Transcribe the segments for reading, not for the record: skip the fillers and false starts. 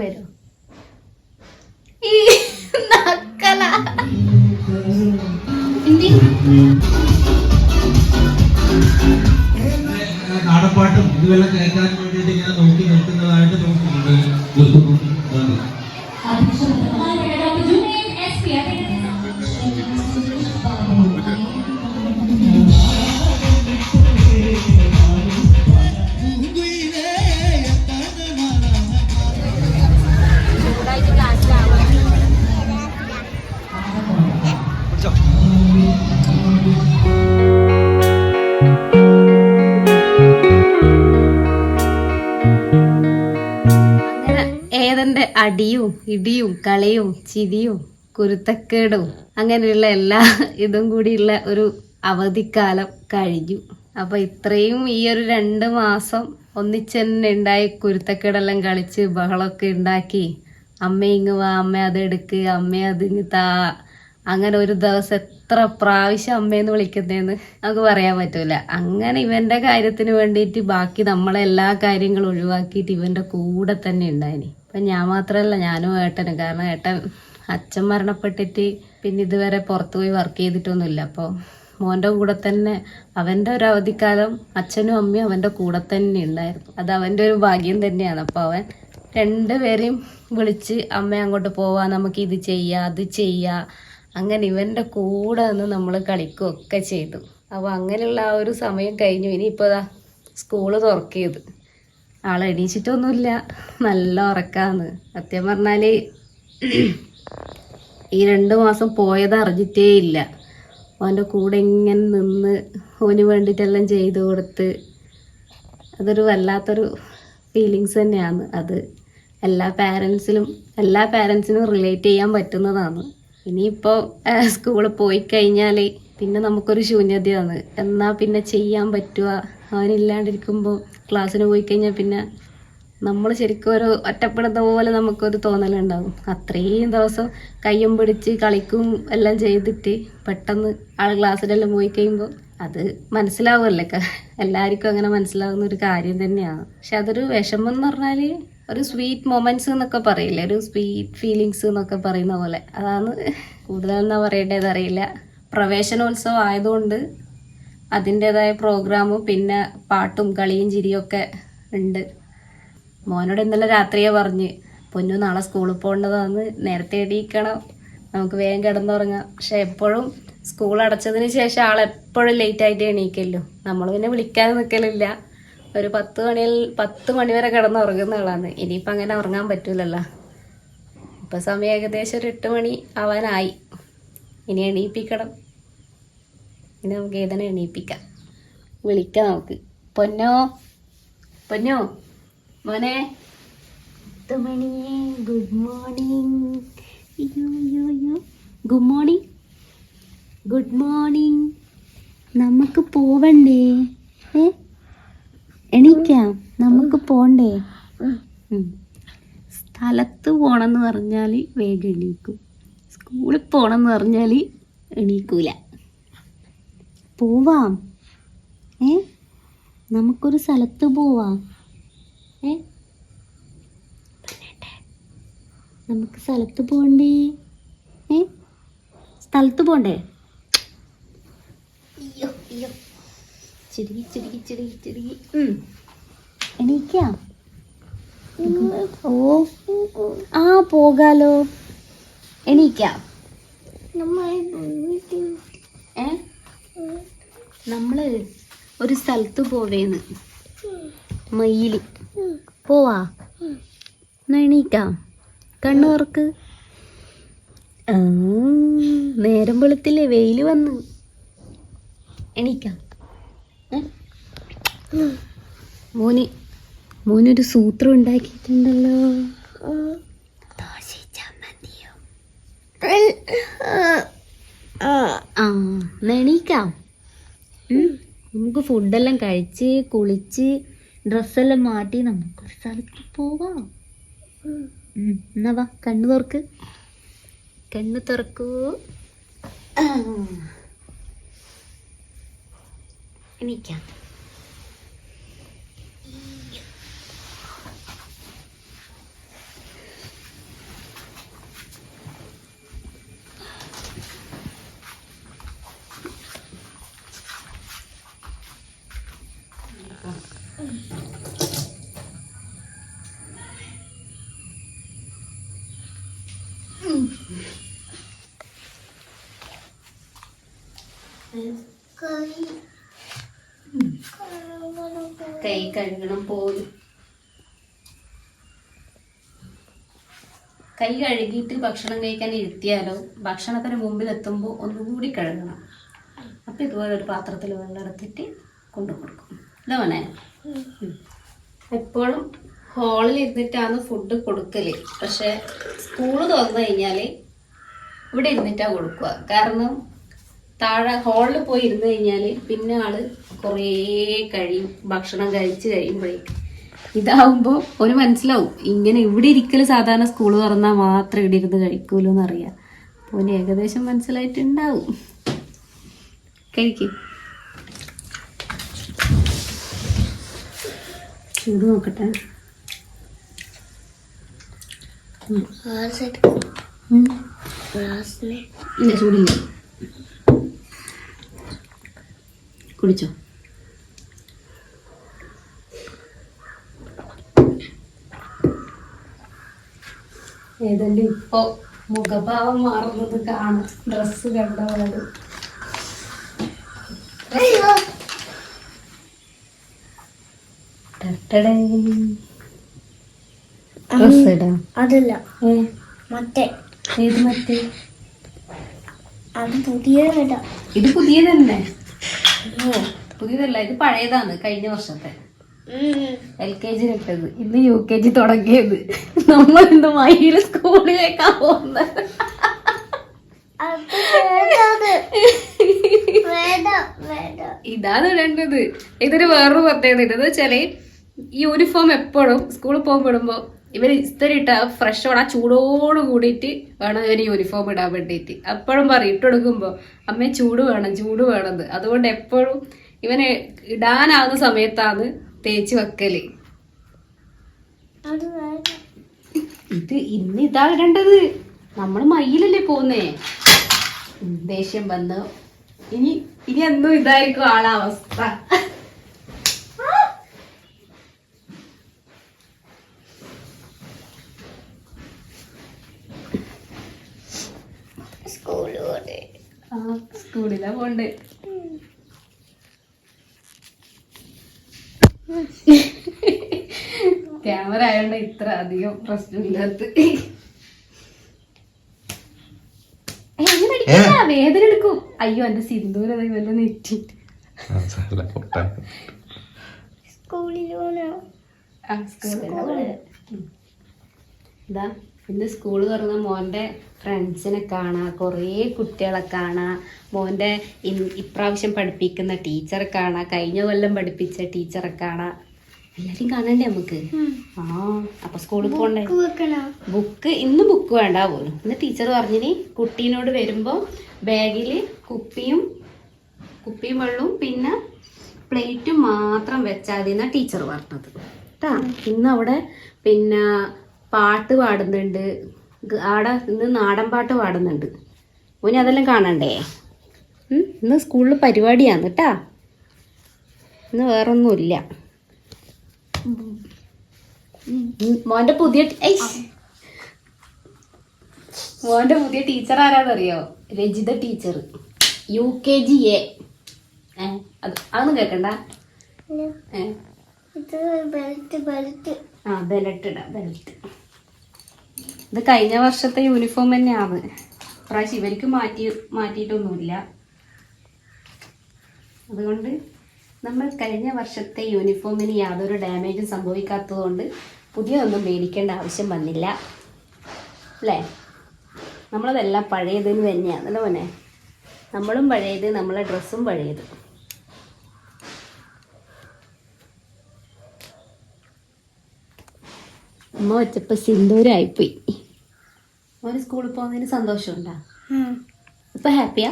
വരും ഈ നക്കല നാടൻപാട്ടും ഇതുവെല്ലാം കേൾക്കാൻ വേണ്ടിയിട്ട് ഇങ്ങനെ നോക്കി നിൽക്കുന്നതായിട്ട് നിർത്തുന്നു. ഏതന്റെ അടിയും ഇടിയും കളിയും ചിരിയും കുരുത്തക്കേടും അങ്ങനെയുള്ള എല്ലാ ഇതും കൂടിയുള്ള ഒരു അവധിക്കാലം കഴിഞ്ഞു. അപ്പൊ ഇത്രയും ഈ ഒരു 2 മാസം ഒന്നിച്ചെന്നെ ഉണ്ടായി കുരുത്തക്കേടെല്ലാം കളിച്ച് ബഹളമൊക്കെ ഉണ്ടാക്കി അമ്മ ഇങ്ങ് വാ, അമ്മ അത് എടുക്ക്, അമ്മ അത് ഇങ്ങ് താ, അങ്ങനെ ഒരു ദിവസം എത്ര പ്രാവശ്യം അമ്മയെന്ന് വിളിക്കുന്നതെന്ന് നമുക്ക് പറയാൻ പറ്റൂല. അങ്ങനെ ഇവന്റെ കാര്യത്തിന് വേണ്ടിയിട്ട് ബാക്കി നമ്മളെ എല്ലാ കാര്യങ്ങളും ഒഴിവാക്കിയിട്ട് ഇവന്റെ കൂടെ തന്നെ ഉണ്ടായിനി. അപ്പൊ ഞാൻ മാത്രല്ല, ഞാനും ഏട്ടനും. കാരണം ഏട്ടൻ അച്ഛൻ മരണപ്പെട്ടിട്ട് പിന്നെ ഇതുവരെ പുറത്തു പോയി വർക്ക് ചെയ്തിട്ടൊന്നുമില്ല. അപ്പോൾ മോന്റെ കൂടെ തന്നെ അവന്റെ ഒരു അവധിക്കാലം അച്ഛനും അമ്മയും അവന്റെ കൂടെ തന്നെ ഉണ്ടായിരുന്നു. അത് അവന്റെ ഒരു ഭാഗ്യം തന്നെയാണ്. അപ്പൊ അവൻ 2 പേരെയും വിളിച്ച് അമ്മ അങ്ങോട്ട് പോവാ, നമുക്ക് ഇത് ചെയ്യാ അത് ചെയ്യാ, അങ്ങനെ ഇവന്റെ കൂടെ നിന്ന് നമ്മൾ കളിക്കുകയൊക്കെ ചെയ്തു. അപ്പോൾ അങ്ങനെയുള്ള ആ ഒരു സമയം കഴിഞ്ഞു. ഇനിയിപ്പോൾ സ്കൂള് തുറക്കിയത് ആളെ എണീച്ചിട്ടൊന്നുമില്ല, നല്ല ഉറക്കാന്ന്. സത്യം പറഞ്ഞാല് ഈ 2 മാസം പോയത് അറിഞ്ഞിട്ടേ ഇല്ല. അവൻ്റെ കൂടെ ഇങ്ങനെ നിന്ന് അവന് വേണ്ടിയിട്ടെല്ലാം ചെയ്തു കൊടുത്ത് അതൊരു വല്ലാത്തൊരു ഫീലിങ്സ് തന്നെയാണ്. അത് എല്ലാ പാരൻസിനും റിലേറ്റ് ചെയ്യാൻ പറ്റുന്നതാണ്. ഇനിയിപ്പോൾ സ്കൂളിൽ പോയി കഴിഞ്ഞാൽ പിന്നെ നമുക്കൊരു ശൂന്യതയാണ്. എന്നാൽ പിന്നെ ചെയ്യാൻ പറ്റുക, അവനില്ലാണ്ടിരിക്കുമ്പോൾ ക്ലാസ്സിന് പോയി കഴിഞ്ഞാൽ പിന്നെ നമ്മൾ ശരിക്കും ഒരു ഒറ്റപ്പെടുന്ന പോലെ നമുക്കൊരു തോന്നലുണ്ടാകും. അത്രയും ദിവസം കയ്യും പിടിച്ച് കളിക്കും എല്ലാം ചെയ്തിട്ട് പെട്ടെന്ന് ആൾ ക്ലാസ്സിലെല്ലാം പോയി കഴിയുമ്പോൾ അത് മനസ്സിലാവുമല്ലേ, എല്ലാവർക്കും അങ്ങനെ മനസ്സിലാവുന്ന ഒരു കാര്യം തന്നെയാണ്. പക്ഷെ അതൊരു വിഷമം എന്ന് പറഞ്ഞാൽ ഒരു സ്വീറ്റ് മൊമെന്റ്സ് എന്നൊക്കെ പറയില്ലേ, ഒരു സ്വീറ്റ് ഫീലിങ്സ് എന്നൊക്കെ പറയുന്ന പോലെ. അതാണ് കൂടുതൽ എന്നാ പറയേണ്ടത് അറിയില്ല. പ്രവേശനോത്സവം ആയതുകൊണ്ട് അതിൻ്റെതായ പ്രോഗ്രാമും പിന്നെ പാട്ടും കളിയും ചിരിയൊക്കെ ഉണ്ട്. മോനോട് ഇന്നലെ രാത്രിയെ പറഞ്ഞ്, പൊന്നു നാളെ സ്കൂളിൽ പോകേണ്ടതാണ്, നേരത്തെ എണീക്കണം, നമുക്ക് വേഗം കിടന്നുറങ്ങാം. പക്ഷെ എപ്പോഴും സ്കൂൾ അടച്ചതിന് ശേഷം ആളെപ്പോഴും ലേറ്റായിട്ട് എണീക്കല്ലോ. നമ്മൾ പിന്നെ വിളിക്കാൻ നിൽക്കലില്ല. ഒരു 10 മണി വരെ കിടന്നുറങ്ങുന്ന ആളാണ്. ഇനിയിപ്പോൾ അങ്ങനെ ഉറങ്ങാൻ പറ്റൂലല്ലോ. ഇപ്പം സമയം ഏകദേശം ഒരു 8 മണി ആവാനായി. ഇനി എണീപ്പിക്കണം. ഇനി നമുക്ക് ഏതാണ് എണീപ്പിക്കാം, വിളിക്കാം നമുക്ക്. പൊന്നോ മോനെ, 10 മണിയേ, ഗുഡ് മോർണിംഗ്. Good morning. നമുക്ക് പോവണ്ടേ? എണീക്കാം, നമുക്ക് പോണ്ടേ? സ്ഥലത്ത് പോണെന്ന് പറഞ്ഞാൽ വേഗം എണീക്കും, സ്കൂളിൽ പോണെന്ന് പറഞ്ഞാൽ എണീക്കൂല. പോവാം, നമുക്കൊരു സ്ഥലത്ത് പോവാം. നമുക്ക് സ്ഥലത്ത് പോണ്ടേ? സ്ഥലത്ത് പോണ്ടേ? ചിരികി എണീക്കാം. പോകാലോ, എണീക്കാം. നമ്മള് ഒരു സ്ഥലത്ത് പോവേന്ന്, മയില്. പോവാ, എന്നാ എണീക്കാം. കണ്ണു തുറക്ക്. നേരം വെളുത്തില്ലേ, വെയില് വന്ന്. എണീക്കാം. മോനൊരു സൂത്രം ഉണ്ടാക്കിയിട്ടുണ്ടല്ലോ. എണീക്കാം. നമുക്ക് ഫുഡെല്ലാം കഴിച്ച് കുളിച്ച് ഡ്രസ്സെല്ലാം മാറ്റി നമുക്കൊരു സ്ഥലത്ത് പോവാം. എന്നാ വാ, കണ്ണു തുറക്കൂ. എണീക്കാം. കൈ കഴുകണം പോലും. കൈ കഴുകിയിട്ട് ഭക്ഷണം കഴിക്കാൻ ഇരുത്തിയാലോ ഭക്ഷണത്തിന് മുമ്പിൽ എത്തുമ്പോൾ ഒന്നുകൂടി കഴുകണം. അപ്പം ഇതുപോലെ ഒരു പാത്രത്തിൽ വെള്ളം എടുത്തിട്ട് കൊണ്ടു കൊടുക്കും. ഇതാ മോനെ. എപ്പോഴും ഹാളിൽ ഇരുന്നിട്ടാണ് ഫുഡ് കൊടുക്കല്. പക്ഷെ സ്കൂള് തുറന്നു കഴിഞ്ഞാൽ ഇവിടെ ഇരുന്നിട്ടാണ് കൊടുക്കുക. കാരണം താഴെ ഹാളിൽ പോയി ഇരുന്ന് കഴിഞ്ഞാൽ പിന്നെ ആള് കുറേ കഴിയും ഭക്ഷണം കഴിച്ച് കഴിയുമ്പോഴേക്ക്. ഇതാവുമ്പോൾ ഒരു മനസ്സിലാവും ഇങ്ങനെ ഇവിടെ ഇരിക്കൽ സാധാരണ സ്കൂള് തുറന്നാൽ മാത്രം ഇവിടെ ഇരുന്ന് കഴിക്കൂലോ എന്നറിയാം. അപ്പോൾ ഏകദേശം മനസ്സിലായിട്ടുണ്ടാവും. കഴിക്കും. ചൂട് നോക്കട്ടെ. ഇല്ല ചൂടില്ല. കുടിച്ചോ. ഏതാണ്ട് ഇപ്പോ മുഖഭാവം മാറുന്നത് കാണാം. ഡ്രസ്സ് കണ്ടപാട് അതല്ല മറ്റേ ഏത് മറ്റേ? അത് പുതിയതല്ല. ഇത് പുതിയതന്നെ. പുതിയതല്ല, ഇത് പഴയതാണ്. കഴിഞ്ഞ വർഷത്തെ LKG ഇട്ടത്. ഇന്ന് UKG തുടങ്ങിയത്. നമ്മൾ ഇന്ന് മയില് സ്കൂളിലേക്കാ പോകുന്നത്. ഇതാണ് ഇടേണ്ടത്. ഇതൊരു വേറൊരു പ്രത്യേകത ഇതെന്ന് വെച്ചാല് യൂണിഫോം എപ്പോഴും സ്കൂളിൽ പോകുമ്പോ ഇവര് ഇസ്തിരി ഇട്ട ഫ്രഷോട് ആ ചൂടോട് കൂടിയിട്ട് വേണം ഇവര് യൂണിഫോം ഇടാൻ വേണ്ടിയിട്ട്. എപ്പോഴും പറയും ഇട്ടെടുക്കുമ്പോ അമ്മേ ചൂട് വേണമെന്ന്. അതുകൊണ്ട് എപ്പോഴും ഇവന് ഇടാനാവുന്ന സമയത്താണ് തേച്ച് വെക്കല്. ഇന്ന് ഇതാ ഇടേണ്ടത്. നമ്മള് മയിലല്ലേ പോന്നേ. ദേഷ്യം വന്ന് ഇനി എന്നും ഇതായിരിക്കും ആളവസ്ഥ. സ്കൂളിലാ പോണ്ടേ. ക്യാമറ ആയോണ്ട് ഇത്ര അധികം പ്രശ്നമില്ലാത്ത. വേദന എടുക്കും. അയ്യോ എന്റെ സിന്ദൂര വല്ല നെറ്റിട്ട്. ഇതാ ഇന്ന് സ്കൂള് തുറന്ന മോന്റെ ഫ്രണ്ട്സിനെ കാണാ, കുറേ കുട്ടികളെ കാണാ, മോന്റെ ഇപ്രാവശ്യം പഠിപ്പിക്കുന്ന ടീച്ചറെ കാണാ, കഴിഞ്ഞ കൊല്ലം പഠിപ്പിച്ച ടീച്ചറെ കാണാ. എല്ലാരും കാണണ്ടേ നമുക്ക്? അപ്പൊ സ്കൂളിൽ പോണ്ടേ. ബുക്ക് ഇന്ന് ബുക്ക് വേണ്ട പോലും. ഇന്ന് ടീച്ചർ പറഞ്ഞിനി കുട്ടീനോട് വരുമ്പോ ബാഗില് കുപ്പിയും വെള്ളവും പിന്നെ പ്ലേറ്റും മാത്രം വെച്ചാൽ മതി എന്നാ ടീച്ചർ പറഞ്ഞത് കേട്ടാ. ഇന്ന് അവിടെ പിന്നെ പാട്ട് പാടുന്നുണ്ട്. ആടെ ഇന്ന് നാടൻ പാട്ട് പാടുന്നുണ്ട്. ഓന് അതെല്ലാം കാണണ്ടേ. ഇന്ന് സ്കൂളിൽ പരിപാടിയാണ് കേട്ടാ. ഇന്ന് വേറൊന്നുമില്ല. മോന്റെ പുതിയ ടീച്ചർ ആരാന്നറിയോ? Rajitha teacher, UKG A. അതൊന്നും കേക്കണ്ട. ബെൽറ്റ്. ഇത് കഴിഞ്ഞ വർഷത്തെ യൂണിഫോം തന്നെയാണ്. പ്രാവശ്യം ഇവർക്ക് മാറ്റിയിട്ടൊന്നുമില്ല. അതുകൊണ്ട് നമ്മൾ കഴിഞ്ഞ വർഷത്തെ യൂണിഫോമിന് യാതൊരു ഡാമേജും സംഭവിക്കാത്തത് കൊണ്ട് പുതിയതൊന്നും മേടിക്കേണ്ട ആവശ്യം വന്നില്ല അല്ലേ. നമ്മളതെല്ലാം പഴയതിന് തന്നെയാണ് അല്ലേ മോനെ. നമ്മളും പഴയത്, നമ്മളെ ഡ്രസ്സും പഴയത്. അമ്മ വെച്ചപ്പോ സിന്ദൂരായിപ്പോയി. മോന് സ്കൂളിൽ പോകുന്നതിന് സന്തോഷമുണ്ടാ? ഇപ്പൊ ഹാപ്പിയാ?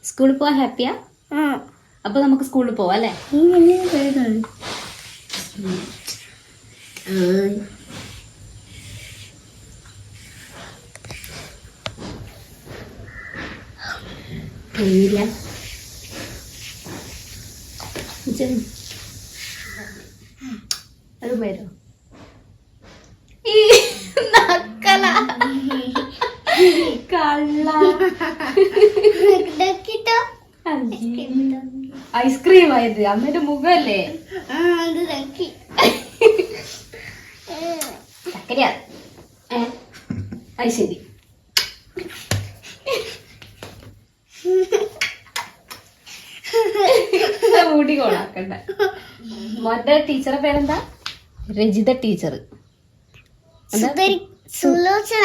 സ്കൂളിൽ പോവാൻ ഹാപ്പിയാ? അപ്പൊ നമുക്ക് സ്കൂളിൽ പോവാം അല്ലേ? കഴിയില്ല. അത് വരോ? കള്ള ഐസ്ക്രീം ആയത് അമ്മയുടെ മുഖല്ലേ അത് തക്കി ചക്കരയാ അത് ശരി. മുടി കോണാക്കണ്ട. മോന്റെ ടീച്ചറെ പേരെന്താ? രജിത ടീച്ചർ. സുലോചന.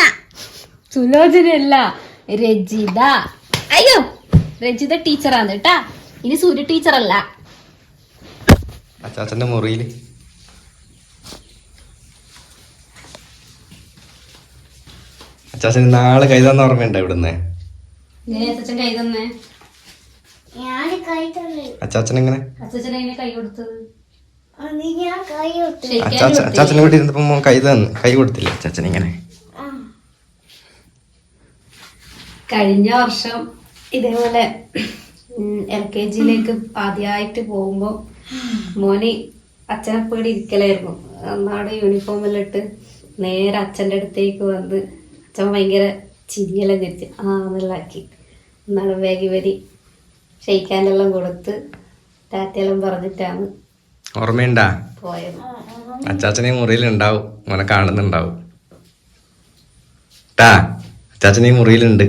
സുലോചനയല്ല, രജിത. അയ്യോ, രജിത ടീച്ചറാണ് കേട്ടാ. ഇനി സൂര്യ ടീച്ചറല്ല. അച്ചാച്ചന്റെ മുറിയില് അച്ചാച്ചന് നാളെ കൈതാന്ന് ഓർമ്മയുണ്ടോ ഇവിടുന്ന്? അച്ഛൻ കൈ തന്നെ. ഞാൻ കൈ തന്നെ. അച്ചാച്ചൻ എങ്ങനെ അച്ഛനെ കൈ കൊടുത്തത്? ഞാൻ കൈ കൊടുത്തു. അച്ചാച്ചനെ വീട്ടിൽ ഇരുന്നപ്പോ കൈ കൊടുത്തില്ല അച്ചാച്ചൻ ഇങ്ങനെ? കഴിഞ്ഞ വർഷം ഇതേപോലെ LKG ആദ്യമായിട്ട് പോകുമ്പോ മോന് അച്ഛനെ പേടി ഇരിക്കലായിരുന്നു. അന്നാട് യൂണിഫോമെല്ലാം ഇട്ട് നേരെ അച്ഛൻ്റെ അടുത്തേക്ക് വന്ന് അച്ഛൻ ഭയങ്കര ചിരിയെല്ലാം തിരിച്ച് എന്നെല്ലാക്കി എന്നാണ് വേഗി വരി ഷെയ്ക്കാനെല്ലാം കൊടുത്ത് ടാറ്റയെല്ലാം പറഞ്ഞിട്ടാണ് ഓർമ്മയുണ്ടാ? പോയത്. അച്ചാച്ചനെ മുറിയിൽ ഉണ്ടാവും, മോനെ കാണുന്നുണ്ടാവും ട്ടാ. അച്ചാച്ചനെ മുറിയിലുണ്ട്.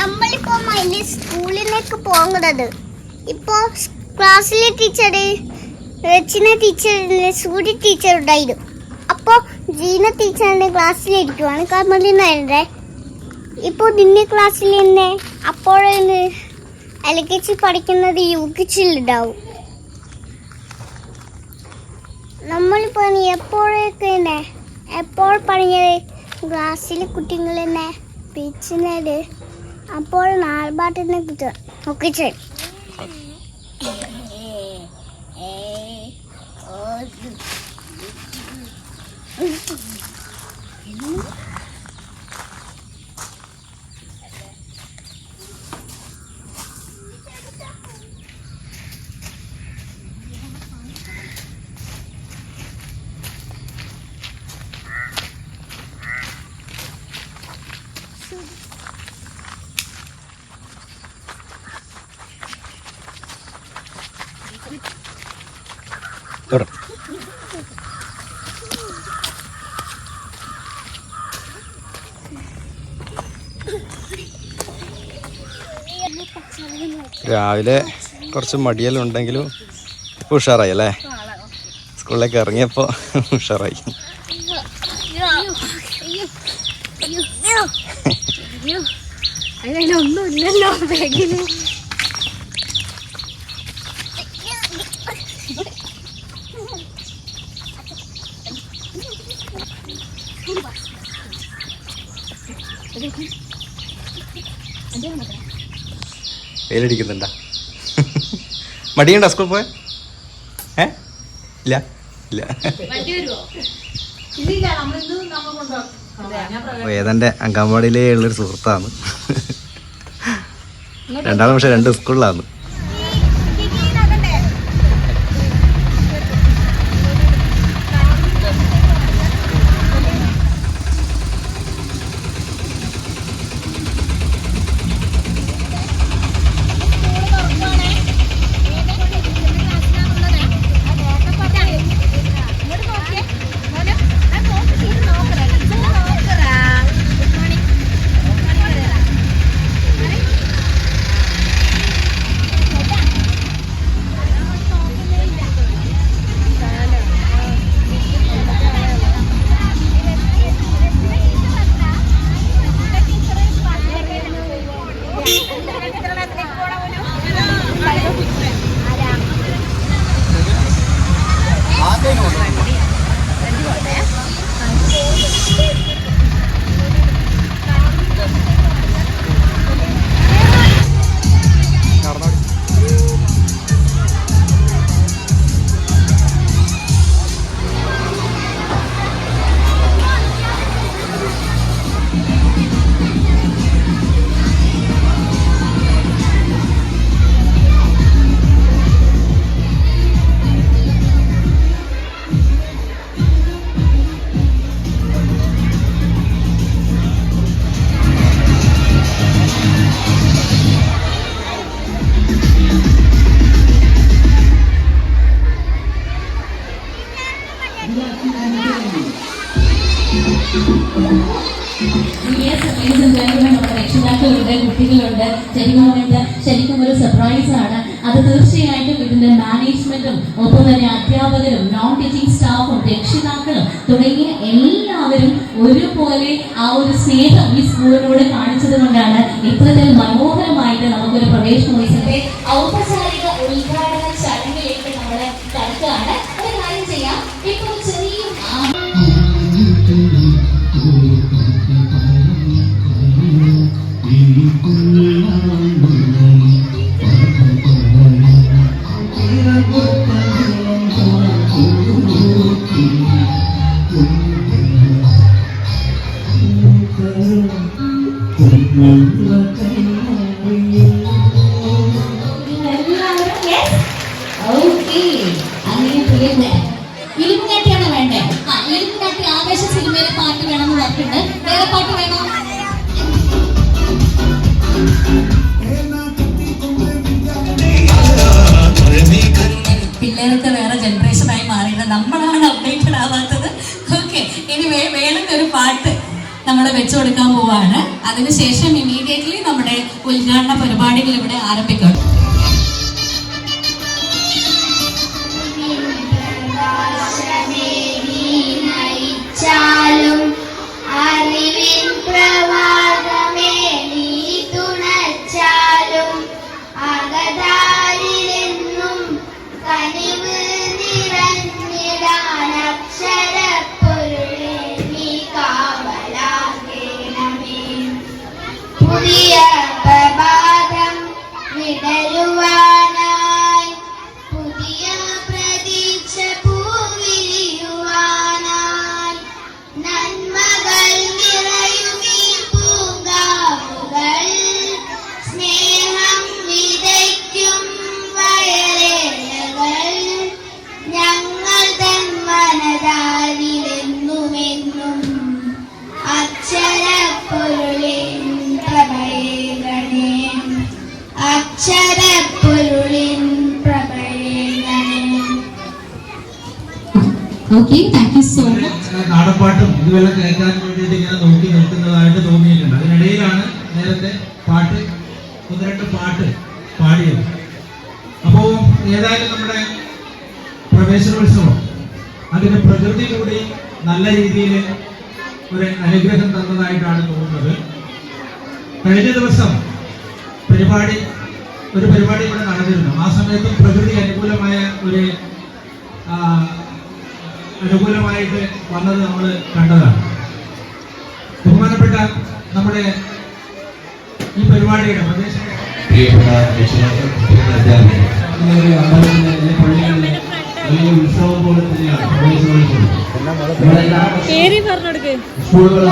നമ്മളിപ്പോ സ്കൂളിലേക്ക് പോകുന്നത് ഇപ്പോ ക്ലാസ്സിലെ ടീച്ചർ രചന ടീച്ചറിന്റെ സൂര്യ ടീച്ചർ ഉണ്ടായിരുന്നു. അപ്പോൾ ജീന ടീച്ചറിന്റെ ക്ലാസ്സിലിരിക്കുവാണ് കമലിനെ. ഇപ്പോൾ നിന്റെ ക്ലാസ്സിൽ തന്നെ അപ്പോഴാണ് LKG പഠിക്കുന്നത് UKG ഉണ്ടാവും. നമ്മളിപ്പോൾ എപ്പോഴൊക്കെ തന്നെ എപ്പോൾ പറഞ്ഞത് ക്ലാസ്സിൽ കുട്ടികൾ തന്നെ പിച്ചുന്നത് അപ്പോൾ നാൽപാട്ടിനെ കിട്ടുക ഒക്കെ ചെയ്യും. രാവിലെ കുറച്ച് മടിയെല്ലാം ഉണ്ടെങ്കിലും ഇപ്പോൾ ഉഷാറായി അല്ലേ? സ്കൂളിലേക്ക് ഇറങ്ങിയപ്പോൾ ഉഷാറായി. അതിലൊന്നുമില്ലല്ലോ ബാഗില്. വെയിലടിക്കുന്നുണ്ടാ? മടിയുണ്ടോ സ്കൂളിൽ പോയ? ഇല്ല ഇല്ല. ഏതാണ്ട് അങ്കമാടിയിലേ ഉള്ളൊരു സുഹൃത്താണ്. രണ്ടാമത് പക്ഷെ 2 സ്കൂളിലാണ്. നമ്മുടെ രക്ഷിതാക്കളുണ്ട്, കുട്ടികളുണ്ട്. ശരിക്കും ഒരു സർപ്രൈസ് ആണ് അത്. തീർച്ചയായിട്ടും ഇതിന്റെ മാനേജ്മെന്റും ഒപ്പം തന്നെ അധ്യാപകരും നോൺ ടീച്ചിങ് സ്റ്റാഫും രക്ഷിതാക്കളും തുടങ്ങിയ എല്ലാവരും ഒരുപോലെ ആ ഒരു സ്നേഹം ഈ സ്കൂളിനോട് കാണിച്ചത് കൊണ്ടാണ് ഇത്തരത്തിൽ മനോഹരമായിട്ട് നമുക്കൊരു പ്രവേശനോത്സവത്തെ ഔപചാരിക ഉദ്ഘാടന ചടങ്ങിലേക്ക് നമ്മൾ കടക്കുകയാണ്. ഒരു കാര്യം ചെയ്യാം, ഇപ്പോൾ ചെറിയ ഇലുമിനാറ്റിയാണ് വേണ്ടേ? ഇലുമിനാറ്റി ആവേശ സിനിമയിലെ പാട്ട് വേണമെന്ന് പറഞ്ഞിട്ടുണ്ട്. വേറെ പാട്ട് വേണോ? പിള്ളേരൊക്കെ വേറെ ജനറേഷനായി മാറിയിട്ട് നമ്മളാണ് അപ്ഡേറ്റഡ് ആവാത്തത്. ഓക്കെ, ഇനി വേണമെന്നൊരു പാട്ട് നമ്മൾ വെച്ചു കൊടുക്കാൻ പോവാണ്. അതിനുശേഷം ഇമീഡിയറ്റ്ലി നമ്മുടെ ഉദ്ഘാടന പരിപാടികൾ ഇവിടെ ആരംഭിക്കും. അറിവിൻ പ്രവാഹമേ നീ തുണച്ചാലും അകതാരിലെന്നും കനിവ് നിറഞ്ഞിടാൻ അക്ഷരപ്പൊരുളെ നീ കാവലാകേണമേ. പുതിയ പ്രഭാതം വിടരുവാനായി, പുതിയ പ്രതീക്ഷ പൂവിരിയുവാനായി, നന്മകൾ നിറയുമീ പൂങ്കാവുകൾ സ്നേഹം വിതയ്ക്കും വയലേലകൾ ഞങ്ങൾ തൻ മനതാരിലെന്നുമെന്നും അക്ഷരപ്പൊരുളിൻ പ്രഭയേകണേ, അക്ഷരപ്പൊരുളിൻ പ്രഭയേകണേ. Okay, thank you so much. നാടൻപാട്ടും ഇതുവരെ കേൾക്കാൻ വേണ്ടിയിട്ട് ഇങ്ങനെ നോക്കി നിൽക്കുന്നതായിട്ട് തോന്നിയിട്ടുണ്ട്. അതിനിടയിലാണ് നേരത്തെ പാട്ട്, ഒന്ന് രണ്ട് പാട്ട് പാടിയത്. അപ്പോൾ ഏതായാലും നമ്മുടെ പ്രവേശനോത്സവം അതിന്റെ പ്രകൃതി കൂടി നല്ല രീതിയിൽ ഒരു അനുഗ്രഹം തന്നതായിട്ടാണ് തോന്നുന്നത്. കഴിഞ്ഞ ദിവസം ഒരു പരിപാടി ഇവിടെ നടന്നിരുന്നു. ആ സമയത്തും പ്രകൃതി അനുകൂലമായിട്ട് വന്നത് നമ്മൾ കണ്ടതാണ്. ബഹുമാനപ്പെട്ട നമ്മുടെ ഈ പരിപാടിയുടെ ഉത്സവം പോലെ തന്നെയാണ് സ്കൂളുകൾ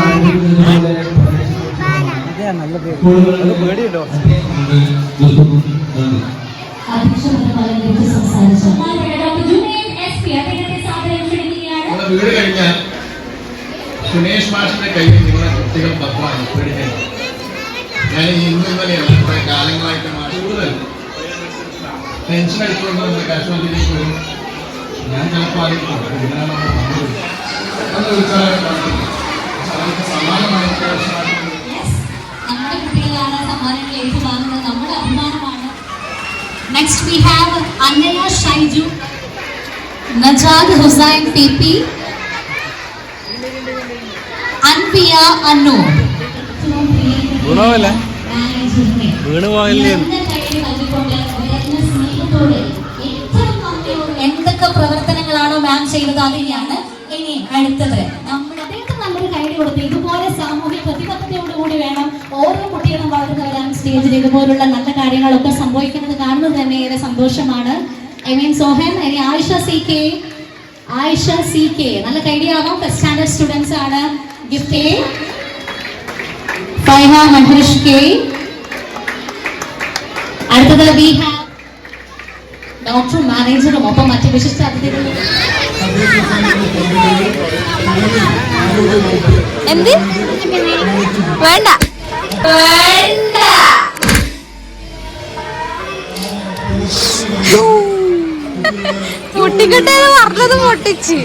വീട് കഴിഞ്ഞാൽ സുനേഷ് മാഷിന്റെ കയ്യിൽ നിങ്ങളെ കുട്ടികൾ തപ്പാണ് പേടിക്കുന്നത്. ഞാൻ ഇന്നലെയല്ല കുറെ കാലങ്ങളായിട്ട് മാഷ് കൂടുതൽ ടെൻഷൻ അടിച്ചുകൊണ്ട് നമ്മുടെ കാശ്മീരിലേക്ക് വരും. ഞാൻ ചിലപ്പോൾ അറിയിക്കും ഇതിനാണ് നമ്മൾ സമാനമായ നമ്മുടെ കുട്ടികളാണ് സമ്മാനങ്ങൾ ഏറ്റുവാങ്ങുന്നത്, നമ്മുടെ അഭിമാനമാണ്. Next we have Annaya Shaiju, Najad Hussain PP, Anpiya Annu. എന്തൊക്കെ പ്രവർത്തനങ്ങളാണോ മാം ചെയ്തത് അതിനെയാണ് ഇനി അടുത്തത്. നമ്മുടെ നല്ലൊരു കൈഡി കൊടുത്ത് ഇതുപോലെ സാമൂഹ്യ പ്രതിബദ്ധതയോടുകൂടി വേണം ഓരോ കുട്ടികളും വളർന്നു വരാൻ. സ്റ്റേജിൽ ഇതുപോലുള്ള നല്ല കാര്യങ്ങളൊക്കെ സംഭവിക്കുന്നത് കാണുന്നത് തന്നെ ഏറെ സന്തോഷമാണ്. സോഹൻ, ഇനി ആയിഷ CK നല്ല കൈഡിയാവാം. ഫസ്റ്റ് സ്റ്റാൻഡേർഡ് സ്റ്റുഡൻസ് ആണ്. Gift A, Faiha Mahesh K. അടുത്തത് വി ഹാവ് ഡോക്ടറും മാനേജറും ഒപ്പം മറ്റ് വിശിഷ്ട അതിഥികളും. എന്ത് വേണ്ട പൊട്ടിക്കട്ടെ പറഞ്ഞത് പൊട്ടിച്ച്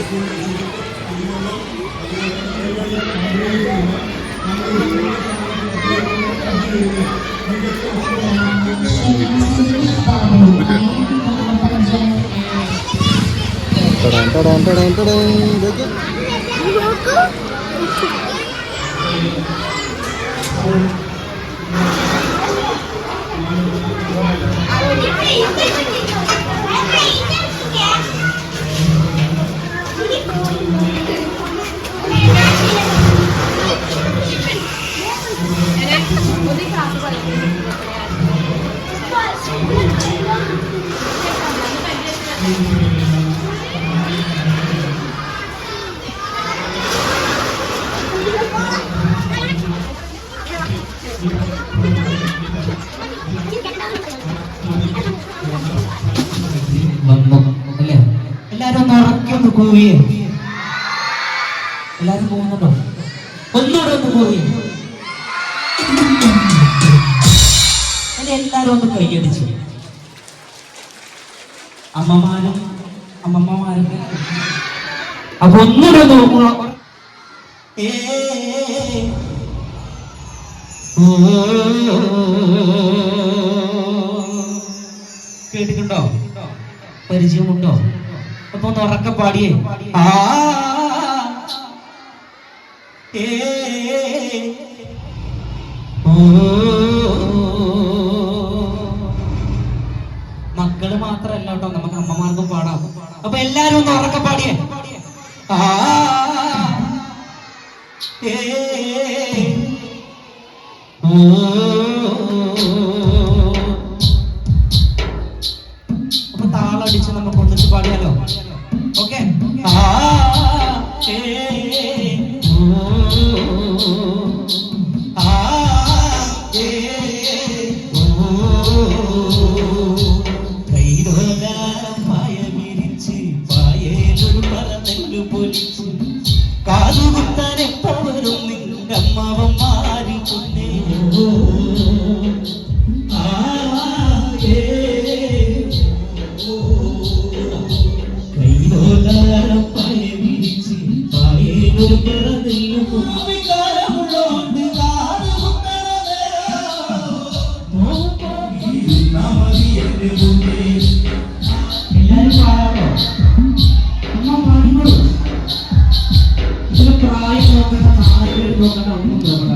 വന്നു അല്ലേ? എല്ലാരും ഒന്ന് ഉറക്കൊന്ന് കൂവിയേ. എല്ലാരും പോകുന്നുണ്ടോ? ഒന്നുകൂടെ ഒന്ന് കൂവിയേ. എല്ലാരും ഒന്ന് കൈയടിച്ചു. അമ്മമാരും അപ്പൊ ഒന്നുകൂടെ നോക്കുക. കേട്ടിട്ടുണ്ടോ? പരിചയമുണ്ടോ? അപ്പൊ ഒന്ന് ഉറക്കെ പാടിയേ. മക്കള് മാത്രല്ല കേട്ടോ, നമുക്ക് അമ്മമാർക്കും പാടാം. അപ്പൊ എല്ലാരും ഒന്ന് ഉറക്കെ പാടിയേ. അപ്പൊ താളടിച്ച് നമുക്ക് ഒന്നിച്ച് പാടിയാലോ? ഓക്കെ. കാതുകുത്താൻ എപ്പോഴും നിന്റെ അമ്മാവന്മാര് പൊന്നേ. കൈലോലാരം പായ വിരിച്ച് പായേലൊരു പിറന്നില്ലു ഭൂമിക്കാരമുള്ളോണ്ട് എല്ലാരും പാടാമോ? അമ്മ പാടിക്കോളൂ. ഇതിന് പ്രായം നോക്കണ്ട, നാട്ടുകാർ നോക്കണ്ട, ഒന്നും നോക്കണ്ട.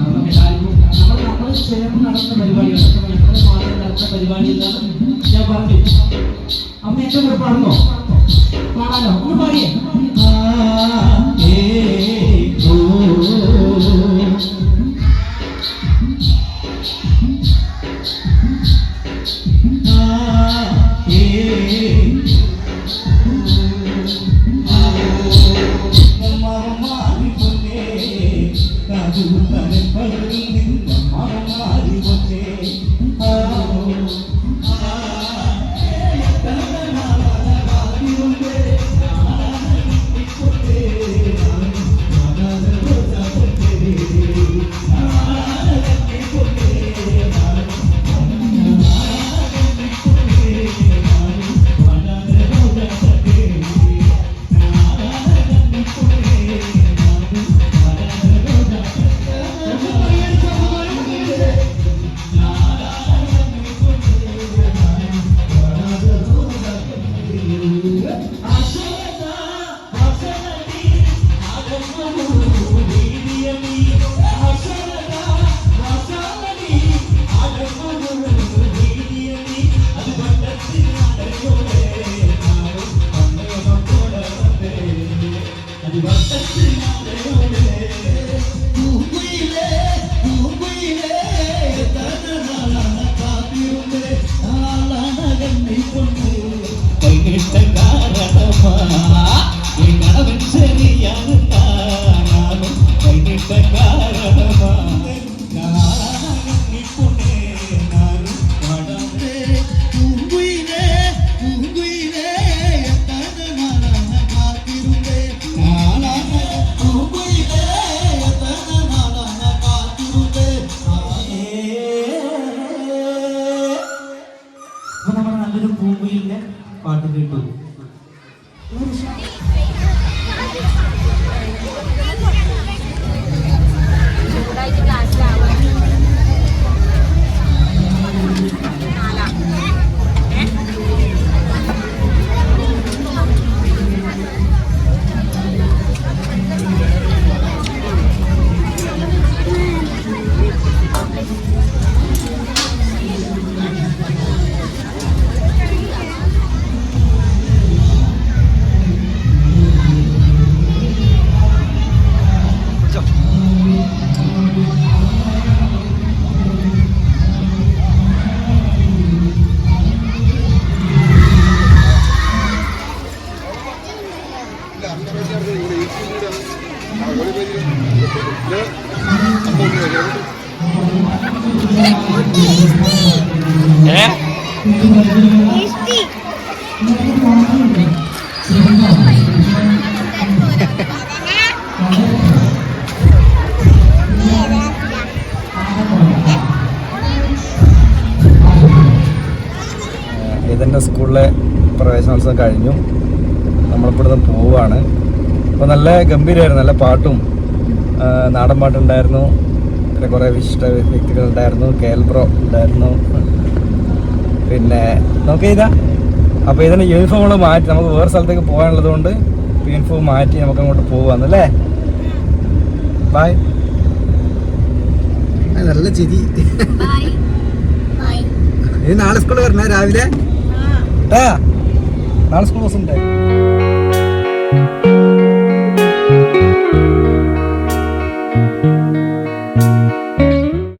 നമ്മൾ ചേർന്ന് നടത്തുന്ന പരിപാടിയാണ്. ഞങ്ങൾ മാത്രം നടത്തുന്ന പരിപാടിയിലാണ് ഞാൻ പറഞ്ഞു. അമ്മ എന്റെ കൂടെ പാടുന്നോ? പാടാലോ? ഒന്ന് പാടിയേ. പാട്ട് കേട്ടു. ഇതിൻ്റെ സ്കൂളിലെ പ്രവേശനോത്സവം കഴിഞ്ഞു. നമ്മളിപ്പോൾ ഇവിടുന്ന് പോവുകയാണ്. അപ്പോൾ നല്ല ഗംഭീരമായിരുന്നു. നല്ല പാട്ടും നാടൻ പാട്ടുണ്ടായിരുന്നു. പിന്നെ കുറേ വിശിഷ്ട വ്യക്തികളുണ്ടായിരുന്നു. KL ബ്രോ ഉണ്ടായിരുന്നു. പിന്നെ നമുക്ക് ഇതാ അപ്പോൾ ഇതിൻ്റെ യൂണിഫോമുകൾ മാറ്റി നമുക്ക് വേറെ സ്ഥലത്തേക്ക് പോകാനുള്ളത് കൊണ്ട് യൂണിഫോം മാറ്റി നമുക്ക് അങ്ങോട്ട് പോവാന്നല്ലേ. ബായ്. നല്ല ചിരി. ഇത് നാളെ സ്കൂളിൽ വരണേ രാവിലെ. നാളെ സ്കൂൾ ദിവസം ഉണ്ടായി.